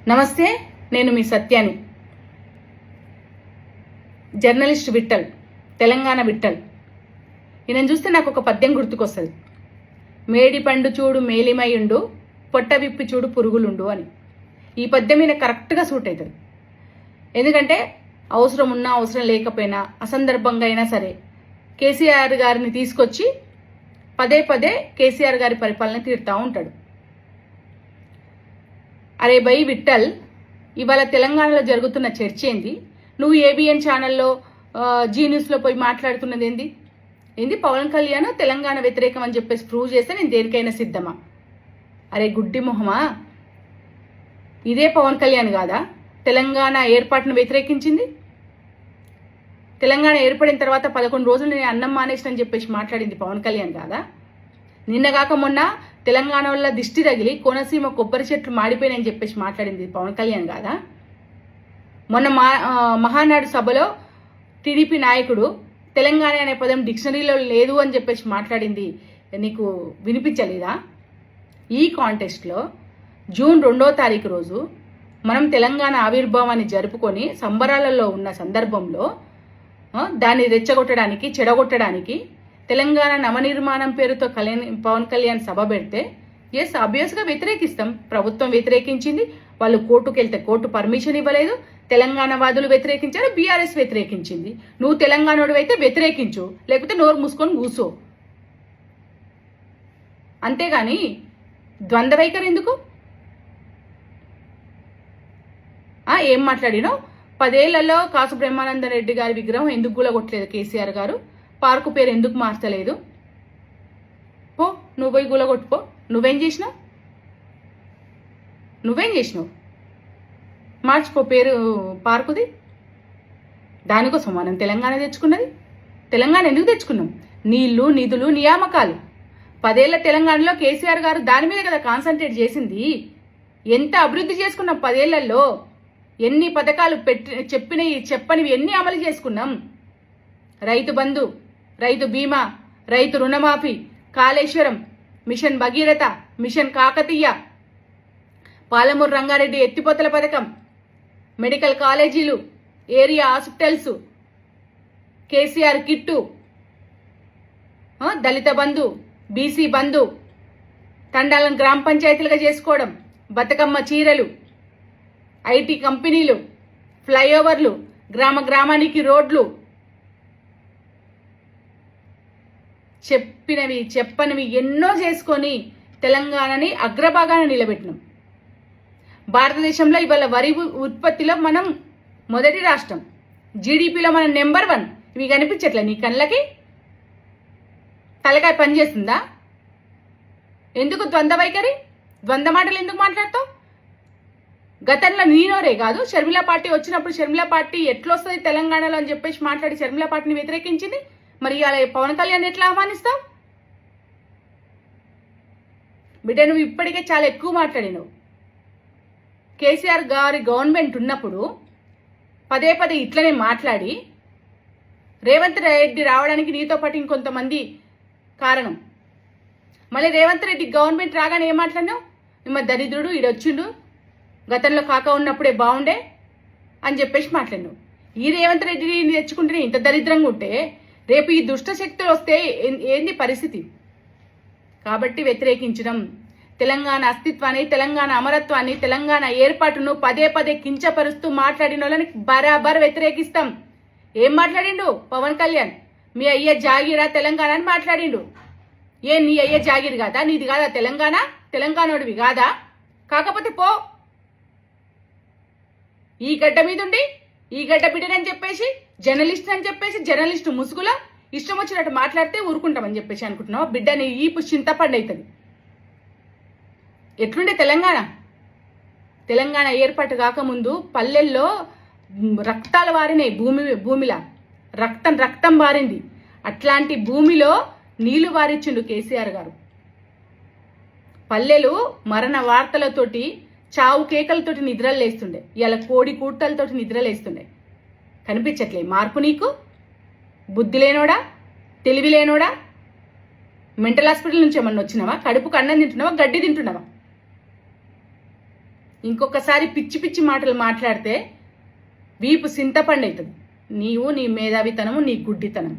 నమస్తే, నేను మీ సత్యాని. జర్నలిస్ట్ విఠల్, తెలంగాణ విఠల్. ఈయనను చూస్తే నాకు ఒక పద్యం గుర్తుకొస్తుంది. మేడి పండు చూడు మేలిమయుండు, పొట్ట విప్పి చూడు పురుగులుండు అని. ఈ పద్యం ఈయన కరెక్ట్గా సూట్ అవుతుంది. ఎందుకంటే అవసరం ఉన్నా అవసరం లేకపోయినా అసందర్భంగా అయినా సరే కేసీఆర్ గారిని తీసుకొచ్చి పదే పదే కేసీఆర్ గారి పరిపాలన తీరుతూ ఉంటాడు. అరే బై విఠల్, ఇవాళ తెలంగాణలో జరుగుతున్న చర్చ ఏంది? నువ్వు ఏబిఎన్ ఛానల్లో జీ న్యూస్లో పోయి మాట్లాడుతున్నది ఏంది? పవన్ కళ్యాణ్ తెలంగాణ వ్యతిరేకం అని చెప్పేసి ప్రూవ్ చేస్తే నేను దేనికైనా సిద్ధమా? అరే గుడ్డి మొహమా, ఇదే పవన్ కళ్యాణ్ కాదా తెలంగాణ ఏర్పాటును వ్యతిరేకించింది? తెలంగాణ ఏర్పడిన తర్వాత 11 రోజులు నేను అన్నం మానేసినని చెప్పేసి మాట్లాడింది పవన్ కళ్యాణ్ కాదా? నిన్నగాక మొన్న తెలంగాణ వల్ల దిష్టి తగిలి కోనసీమ కొబ్బరి చెట్లు మాడిపోయినాయని చెప్పేసి మాట్లాడింది పవన్ కళ్యాణ్ కాదా? మొన్న మహానాడు సభలో టీడీపీ నాయకుడు తెలంగాణ అనే పదం డిక్షనరీలో లేదు అని చెప్పేసి మాట్లాడింది నీకు వినిపించలేదా? ఈ కాంటెస్ట్లో జూన్ 2వ తారీఖు రోజు మనం తెలంగాణ ఆవిర్భావాన్ని జరుపుకొని సంబరాలలో ఉన్న సందర్భంలో దాన్ని రెచ్చగొట్టడానికి, చెడగొట్టడానికి తెలంగాణ నవనిర్మాణం పేరుతో పవన్ కళ్యాణ్ సభ పెడితే ఆబ్వియస్గా వ్యతిరేకిస్తాం. ప్రభుత్వం వ్యతిరేకించింది, వాళ్ళు కోర్టుకు వెళ్తే కోర్టు పర్మిషన్ ఇవ్వలేదు, తెలంగాణ వాదులు వ్యతిరేకించారు, బీఆర్ఎస్ వ్యతిరేకించింది. నువ్వు తెలంగాణోడు అయితే వ్యతిరేకించు, లేకపోతే నోరు మూసుకొని కూసో. అంతేగాని ద్వంద్వ వైఖరి ఎందుకు? ఏం మాట్లాడినావు? 10 ఏళ్లలో కాసు బ్రహ్మానంద రెడ్డి గారి విగ్రహం ఎందుకు గులగొట్టలేదు కేసీఆర్ గారు? పార్కు పేరు ఎందుకు మార్చలేదు? పో, నువ్వు పోయి గులగొట్టుకో. నువ్వేం చేసినావు? మార్చిపో పేరు పార్కుది. దానికోసం మనం తెలంగాణ తెచ్చుకున్నది. తెలంగాణ ఎందుకు తెచ్చుకున్నాం? నీళ్లు, నిధులు, నియామకాలు. 10 ఏళ్ల తెలంగాణలో కేసీఆర్ గారు దాని మీద కదా కాన్సన్ట్రేట్ చేసింది. ఎంత అభివృద్ధి చేసుకున్నాం 10 ఏళ్లలో, ఎన్ని పథకాలు చెప్పనివి ఎన్ని అమలు చేసుకున్నాం. రైతు బంధు, రైతు బీమా, రైతు రుణమాఫీ, కాళేశ్వరం, మిషన్ భగీరథ, మిషన్ కాకతీయ, పాలమూరు రంగారెడ్డి ఎత్తిపోతల పథకం, మెడికల్ కాలేజీలు, ఏరియా హాస్పిటల్స్, కేసీఆర్ కిట్టు, దళిత బంధు, బీసీ బంధు, తండాలను గ్రామ పంచాయతీలుగా చేసుకోవడం, బతుకమ్మ చీరలు, ఐటీ కంపెనీలు, ఫ్లైఓవర్లు, గ్రామానికి రోడ్లు, చెప్పనివి ఎన్నో చేసుకొని తెలంగాణని అగ్రభాగాన నిలబెట్టినాం. భారతదేశంలో ఇవాళ వరి ఉత్పత్తిలో మనం మొదటి రాష్ట్రం, జీడిపిలో మనం నెంబర్ 1. ఇవి కనిపించట్లే నీ కళ్ళకి? తలకాయ పనిచేస్తుందా? ఎందుకు ద్వంద్వ వైఖరి? ద్వంద్వ మాటలు ఎందుకు మాట్లాడతావు? గతంలో నీనోరే కాదు, షర్మిలా పార్టీ వచ్చినప్పుడు షర్మిలా పార్టీ ఎట్లొస్తుంది తెలంగాణలో అని చెప్పేసి మాట్లాడి షర్మిలా పార్టీని వ్యతిరేకించింది. మరి అలా పవన్ కళ్యాణ్ ఎట్లా ఆహ్వానిస్తావు? బిడ్డ, నువ్వు ఇప్పటికే చాలా ఎక్కువ మాట్లాడినావు. కేసీఆర్ గారి గవర్నమెంట్ ఉన్నప్పుడు పదే ఇట్లనే మాట్లాడి రేవంత్ రెడ్డి రావడానికి నీతో పాటు ఇంకొంతమంది కారణం. మళ్ళీ రేవంత్ రెడ్డి గవర్నమెంట్ రాగానే ఏం మాట్లాడినావు? మిమ్మ దరిద్రుడు, ఈడొచ్చిండు, గతంలో కాక ఉన్నప్పుడే బాగుండే అని చెప్పేసి మాట్లాడినావు. ఈ రేవంత్ రెడ్డిని తెచ్చుకుంటేనే ఇంత దరిద్రంగా ఉంటే రేపు ఈ దుష్ట శక్తులు వస్తే ఏంది పరిస్థితి? కాబట్టి వ్యతిరేకించడం, తెలంగాణ అస్తిత్వాన్ని, తెలంగాణ అమరత్వాన్ని, తెలంగాణ ఏర్పాటును పదే కించపరుస్తూ మాట్లాడిన వాళ్ళని బరాబర్ వ్యతిరేకిస్తాం. ఏం మాట్లాడిండు పవన్ కళ్యాణ్? మీ అయ్య జాగీరా తెలంగాణ అని మాట్లాడిండు. నీ అయ్య జాగీర్ కాదా? నీది కాదా తెలంగాణ? తెలంగాణోడివి కాదా? కాకపోతే పో, ఈ గడ్డ మీద ఉండి ఈ గడ్డ బిడ్డనని చెప్పేసి జర్నలిస్ట్ ముసుగులో ఇష్టం వచ్చినట్టు మాట్లాడితే ఊరుకుంటామని చెప్పేసి అనుకుంటున్నావా? బిడ్డని ఈ చింతపండు అవుతుంది. ఎట్లుండే తెలంగాణ ఏర్పాటు కాకముందు పల్లెల్లో రక్తాలు వారినాయి, భూమిలా రక్తం వారింది. అట్లాంటి భూమిలో నీళ్లు వారిచ్చిండు కేసీఆర్ గారు. పల్లెలు మరణ వార్తలతోటి, చావు కేకలతోటి నిద్రలు లేస్తుండే, ఇలా కోడి కూటలతోటి నిద్రలు లేస్తుండే. కనిపించట్లే మార్పు నీకు? బుద్ధి లేనోడా, తెలివి లేనోడా? మెంటల్ హాస్పిటల్ నుంచి ఏమన్నా వచ్చినావా? కడుపుకు అన్నం తింటున్నావా, గడ్డి తింటున్నావా? ఇంకొకసారి పిచ్చి పిచ్చి మాటలు మాట్లాడితే వీపు సింతపండు అవుతుంది. నీవు నీ మేధావితనము నీ గుడ్డితనం.